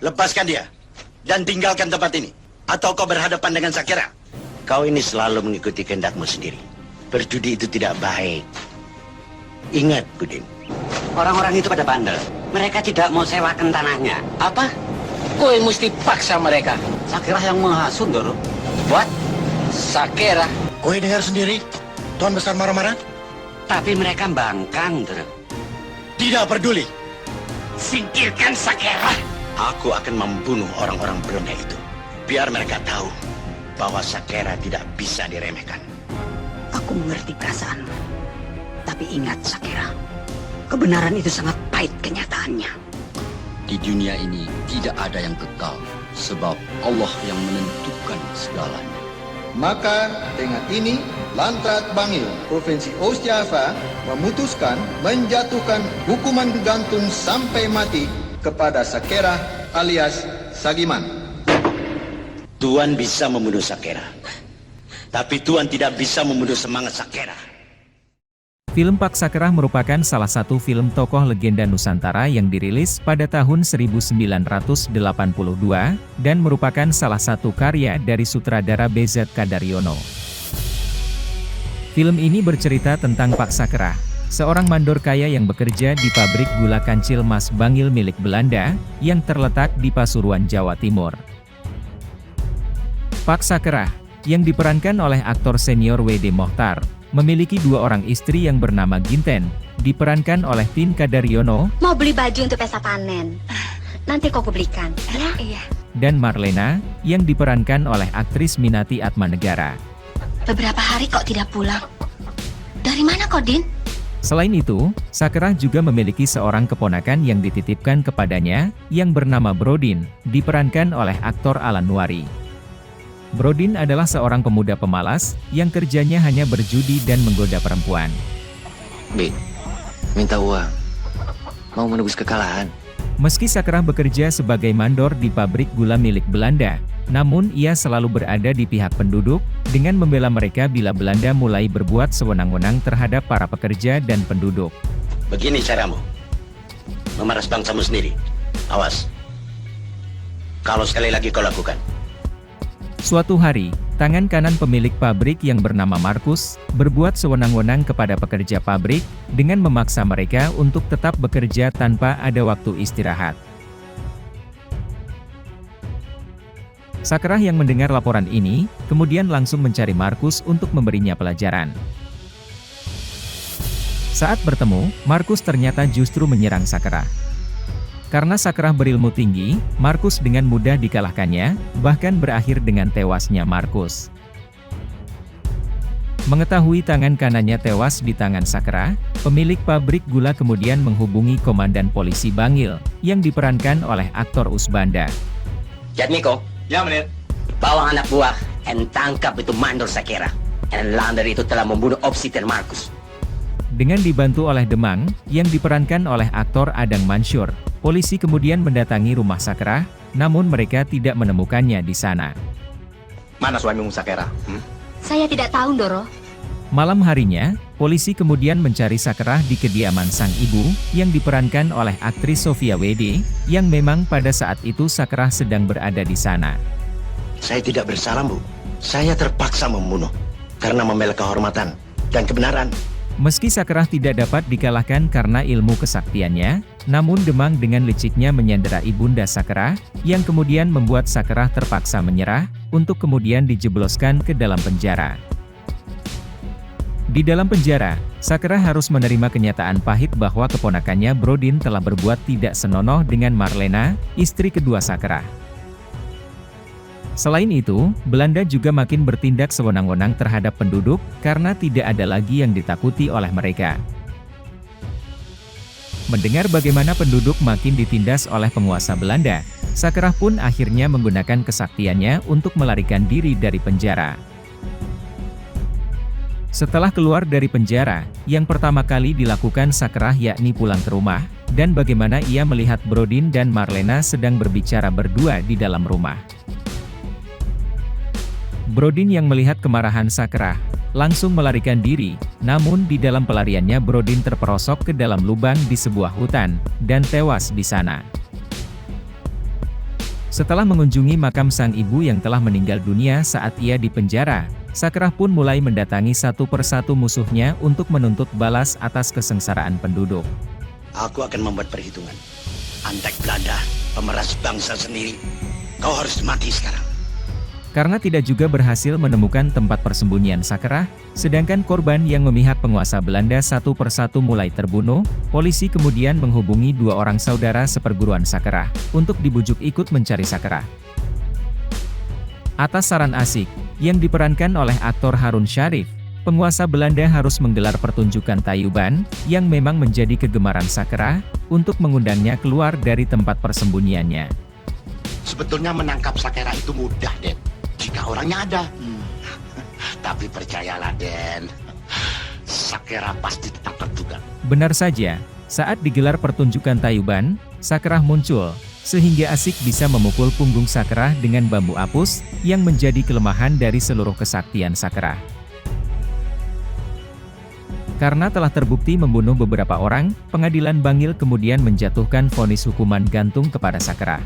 lepaskan dia. Dan tinggalkan tempat ini. Atau kau berhadapan dengan Shakira. Kau ini selalu mengikuti kehendakmu sendiri. Berjudi itu tidak baik. Ingat, Budin. Orang-orang itu pada bandel. Mereka tidak mau sewakan tanahnya. Apa? Kowe mesti paksa mereka. Shakira yang menghasut, Doro. Buat? Shakira. Kau dengar sendiri? Tuan Besar marah-marah? Tapi mereka bangkang, Doro. Tidak peduli. Singkirkan Shakira. Aku akan membunuh orang-orang Brunei itu. Biar mereka tahu bahwa Shakira tidak bisa diremehkan. Aku mengerti perasaanmu. Tapi ingat, Shakira. Kebenaran itu sangat pahit kenyataannya. Di dunia ini tidak ada yang kekal, sebab Allah yang menentukan segalanya. Maka dengan ini, Lantrat Bangil, Provinsi Osjava memutuskan menjatuhkan hukuman gantung sampai mati kepada Shakira alias Sagiman. Tuan bisa membunuh Shakira. Tapi Tuan tidak bisa membunuh semangat Shakira. Film Pak Shakira merupakan salah satu film tokoh legenda Nusantara yang dirilis pada tahun 1982, dan merupakan salah satu karya dari sutradara BZ Kadaryono. Film ini bercerita tentang Pak Shakira, seorang mandor kaya yang bekerja di pabrik gula kancil Mas Bangil milik Belanda, yang terletak di Pasuruan, Jawa Timur. Pak Shakira, yang diperankan oleh aktor senior W.D. Mochtar, memiliki dua orang istri yang bernama Ginten, diperankan oleh Tin Kadaryono, Mau beli baju untuk pesta panen. Nanti kau belikan, ya? Iya. dan Marlena, yang diperankan oleh aktris Minati Atmanegara. Beberapa hari kok tidak pulang. Dari mana kau, Din? Selain itu, Shakira juga memiliki seorang keponakan yang dititipkan kepadanya, yang bernama Brodin, diperankan oleh aktor Alan Nuari. Brodin adalah seorang pemuda pemalas, yang kerjanya hanya berjudi dan menggoda perempuan. B, minta uang. Mau menebus kekalahan. Meski Shakira bekerja sebagai mandor di pabrik gula milik Belanda, namun ia selalu berada di pihak penduduk, dengan membela mereka bila Belanda mulai berbuat sewenang-wenang terhadap para pekerja dan penduduk. Begini caramu. Memeras bangsamu sendiri. Awas. Kalau sekali lagi kau lakukan. Suatu hari, tangan kanan pemilik pabrik yang bernama Markus, berbuat sewenang-wenang kepada pekerja pabrik, dengan memaksa mereka untuk tetap bekerja tanpa ada waktu istirahat. Shakira yang mendengar laporan ini, kemudian langsung mencari Markus untuk memberinya pelajaran. Saat bertemu, Markus ternyata justru menyerang Shakira. Karena Shakira berilmu tinggi, Markus dengan mudah dikalahkannya, bahkan berakhir dengan tewasnya Markus. Mengetahui tangan kanannya tewas di tangan Shakira, pemilik pabrik gula kemudian menghubungi Komandan Polisi Bangil, yang diperankan oleh aktor Usbanda. Jatmiko, Ya, Menir. bawa anak buah dan tangkap itu mandor Shakira. Dan Lander itu telah membunuh Opsi dan Markus. Dengan dibantu oleh Demang, yang diperankan oleh aktor Adang Mansur, polisi kemudian mendatangi rumah Shakira, namun mereka tidak menemukannya di sana. Mana suamimu Shakira? Saya tidak tahu, Doro. Malam harinya, polisi kemudian mencari Shakira di kediaman sang ibu, yang diperankan oleh aktris Sofia W.D., yang memang pada saat itu Shakira sedang berada di sana. Saya tidak bersalah, Bu. Saya terpaksa membunuh. Karena membela kehormatan dan kebenaran. Meski Shakira tidak dapat dikalahkan karena ilmu kesaktiannya, namun Demang dengan liciknya menyandera ibunda Shakira, yang kemudian membuat Shakira terpaksa menyerah, untuk kemudian dijebloskan ke dalam penjara. Di dalam penjara, Shakira harus menerima kenyataan pahit bahwa keponakannya Brodin telah berbuat tidak senonoh dengan Marlena, istri kedua Shakira. Selain itu, Belanda juga makin bertindak sewenang-wenang terhadap penduduk, karena tidak ada lagi yang ditakuti oleh mereka. Mendengar bagaimana penduduk makin ditindas oleh penguasa Belanda, Shakira pun akhirnya menggunakan kesaktiannya untuk melarikan diri dari penjara. Setelah keluar dari penjara, yang pertama kali dilakukan Shakira yakni pulang ke rumah, dan bagaimana ia melihat Brodin dan Marlena sedang berbicara berdua di dalam rumah. Brodin yang melihat kemarahan Shakira, langsung melarikan diri, namun di dalam pelariannya Brodin terperosok ke dalam lubang di sebuah hutan, dan tewas di sana. Setelah mengunjungi makam sang ibu yang telah meninggal dunia saat ia di penjara, Sakerah pun mulai mendatangi satu persatu musuhnya untuk menuntut balas atas kesengsaraan penduduk. Aku akan membuat perhitungan. Antek Belanda, pemeras bangsa sendiri. Kau harus mati sekarang. Karena tidak juga berhasil menemukan tempat persembunyian Sakerah, sedangkan korban yang memihak penguasa Belanda satu persatu mulai terbunuh, polisi kemudian menghubungi dua orang saudara seperguruan Sakerah, untuk dibujuk ikut mencari Sakerah. Atas saran Asik, yang diperankan oleh aktor Harun Syarif, penguasa Belanda harus menggelar pertunjukan tayuban, yang memang menjadi kegemaran Sakerah, untuk mengundangnya keluar dari tempat persembunyiannya. Sebetulnya menangkap Sakerah itu mudah, Den. Jika orangnya ada. Tapi percayalah, Den. Sakerah pasti ditangkap juga. Benar saja, saat digelar pertunjukan tayuban, Sakerah muncul, sehingga Asik bisa memukul punggung Sakerah dengan bambu apus, yang menjadi kelemahan dari seluruh kesaktian Sakerah. Karena telah terbukti membunuh beberapa orang, pengadilan Bangil kemudian menjatuhkan vonis hukuman gantung kepada Sakerah.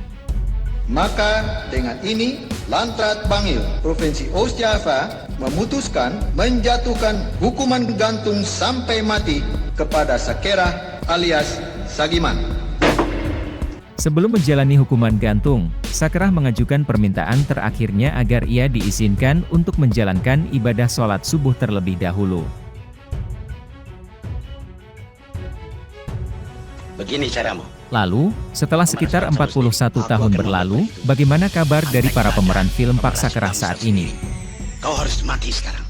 Maka dengan ini, Lantrat Bangil, Provinsi Ostjava, memutuskan menjatuhkan hukuman gantung sampai mati kepada Sakerah alias Sagiman. Sebelum menjalani hukuman gantung, Sakerah mengajukan permintaan terakhirnya agar ia diizinkan untuk menjalankan ibadah sholat subuh terlebih dahulu. Begini caramu. Lalu, setelah sekitar 41 tahun berlalu, bagaimana kabar dari para pemeran film Pak Sakerah saat ini? Kau harus mati sekarang.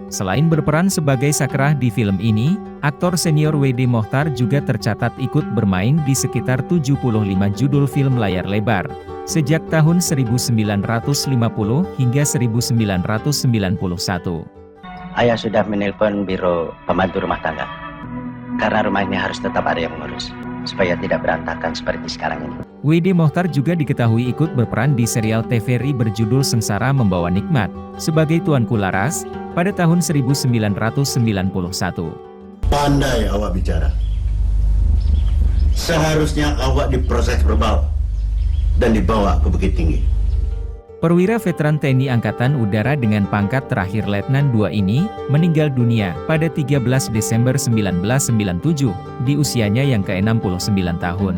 Selain berperan sebagai Sakerah di film ini, aktor senior W.D. Mochtar juga tercatat ikut bermain di sekitar 75 judul film layar lebar, sejak tahun 1950 hingga 1991. Ayah sudah menelpon biro pembantu rumah tangga. Karena rumah ini harus tetap ada yang mengurus, supaya tidak berantakan seperti sekarang ini. W.D. Mochtar juga diketahui ikut berperan di serial TVRI berjudul Sengsara Membawa Nikmat, sebagai Tuanku Laras, pada tahun 1991. Pandai awak bicara. Seharusnya awak diproses verbal dan dibawa ke Bukit Tinggi. Perwira veteran TNI Angkatan Udara dengan pangkat terakhir Letnan II ini, meninggal dunia pada 13 Desember 1997, di usianya yang ke-69 tahun.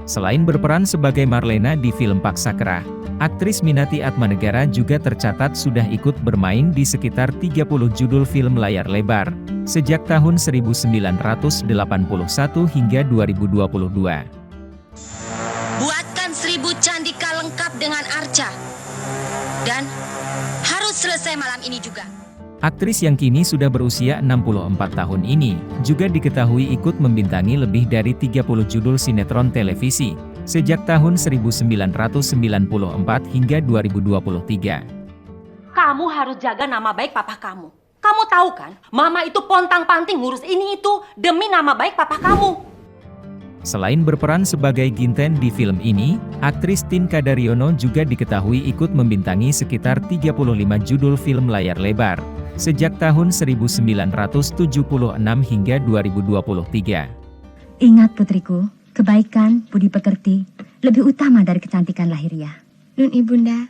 Selain berperan sebagai Marlena di film Pak Sakerah, aktris Minati Atmanegara juga tercatat sudah ikut bermain di sekitar 30 judul film layar lebar, sejak tahun 1981 hingga 2022. Buatkan 1000 candika lengkap dengan arca. Dan harus selesai malam ini juga. Aktris yang kini sudah berusia 64 tahun ini, juga diketahui ikut membintangi lebih dari 30 judul sinetron televisi, sejak tahun 1994 hingga 2023. Kamu harus jaga nama baik papa kamu. Kamu tahu kan, mama itu pontang-panting ngurus ini itu demi nama baik papa kamu. Selain berperan sebagai Ginten di film ini, aktris Tinka Daryono juga diketahui ikut membintangi sekitar 35 judul film layar lebar, sejak tahun 1976 hingga 2023. Ingat putriku, kebaikan, budi pekerti, lebih utama dari kecantikan lahiriah. Nun ibunda,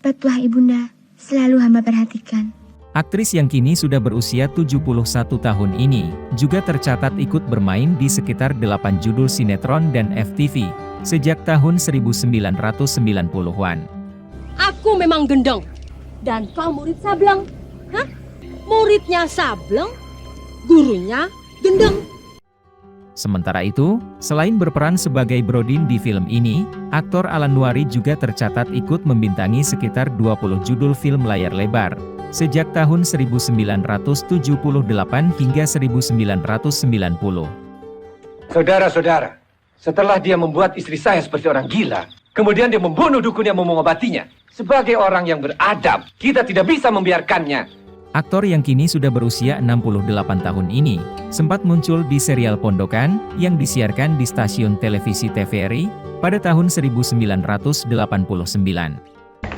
petuah ibunda, selalu hamba perhatikan. Aktris yang kini sudah berusia 71 tahun ini, juga tercatat ikut bermain di sekitar 8 judul sinetron dan FTV, sejak tahun 1990-an. Aku memang gendong, dan kau murid Sableng. Hah? Muridnya Sableng, gurunya gendeng. Sementara itu, selain berperan sebagai Brodin di film ini, aktor Alan Nuari juga tercatat ikut membintangi sekitar 20 judul film layar lebar, sejak tahun 1978 hingga 1990. Saudara-saudara, setelah dia membuat istri saya seperti orang gila, kemudian dia membunuh dukun yang mau mengobatinya. Sebagai orang yang beradab, kita tidak bisa membiarkannya. Aktor yang kini sudah berusia 68 tahun ini, sempat muncul di serial Pondokan, yang disiarkan di stasiun televisi TVRI, pada tahun 1989.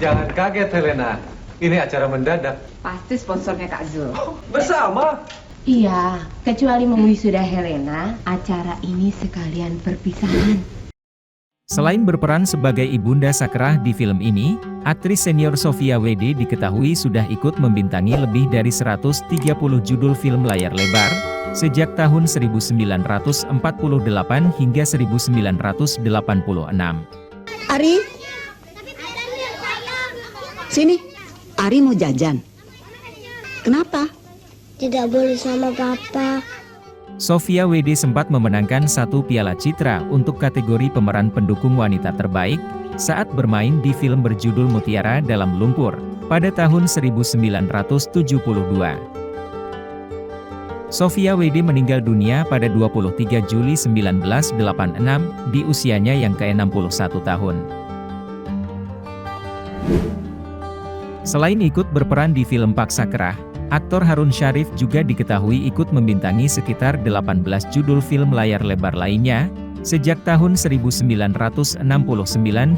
Jangan kaget Helena, Ini acara mendadak. Pasti sponsornya Kak Zul. Bersama. Iya, kecuali mengwisuda Helena, acara ini sekalian perpisahan. Selain berperan sebagai Ibunda Sakrah di film ini, aktris senior Sofia Wede diketahui sudah ikut membintangi lebih dari 130 judul film layar lebar, sejak tahun 1948 hingga 1986. Ari, sini. Ari mau jajan. Kenapa? Tidak boleh sama papa. Sofia Wede sempat memenangkan 1 piala citra untuk kategori pemeran pendukung wanita terbaik saat bermain di film berjudul Mutiara Dalam Lumpur pada tahun 1972. Sofia Wede meninggal dunia pada 23 Juli 1986 di usianya yang ke-61 tahun. Selain ikut berperan di film Paksa Kerah, aktor Harun Syarif juga diketahui ikut membintangi sekitar 18 judul film layar lebar lainnya, sejak tahun 1969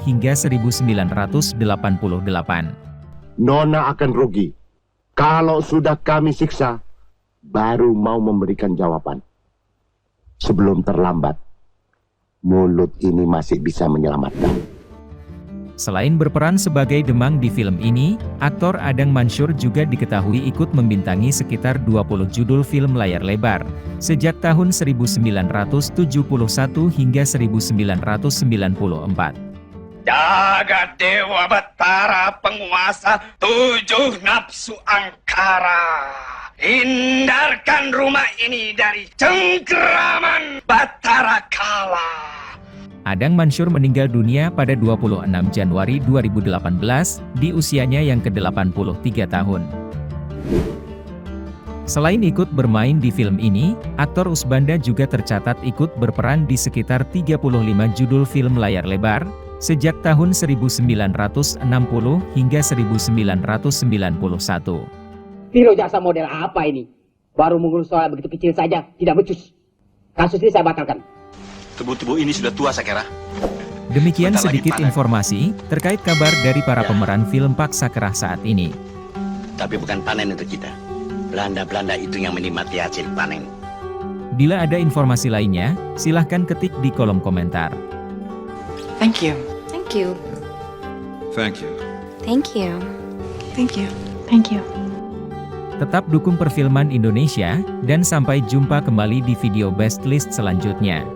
hingga 1988. Nona akan rugi. Kalau sudah kami siksa, baru mau memberikan jawaban. Sebelum terlambat, mulut ini masih bisa menyelamatkan. Selain berperan sebagai Demang di film ini, aktor Adang Mansur juga diketahui ikut membintangi sekitar 20 judul film layar lebar, sejak tahun 1971 hingga 1994. Jagat Dewa Batara, penguasa 7 nafsu angkara. Hindarkan rumah ini dari cengkeraman Batara Kala. Adang Mansur meninggal dunia pada 26 Januari 2018 di usianya yang ke-83 tahun. Selain ikut bermain di film ini, aktor Usbanda juga tercatat ikut berperan di sekitar 35 judul film layar lebar, sejak tahun 1960 hingga 1991. Tiro jasa model apa ini? Baru mengurus soal begitu kecil saja, tidak becus. Kasus ini saya batalkan. Tubuh-tubuh ini sudah tua, Sakera. Demikian sedikit informasi terkait kabar dari para pemeran film Paksa Kerah saat ini. Tapi bukan panen untuk kita. Belanda-Belanda itu yang menikmati hasil panen. Bila ada informasi lainnya, silahkan ketik di kolom komentar. Thank you. Thank you. Thank you. Thank you. Thank you. Thank you. Tetap dukung perfilman Indonesia, dan sampai jumpa kembali di video Best List selanjutnya.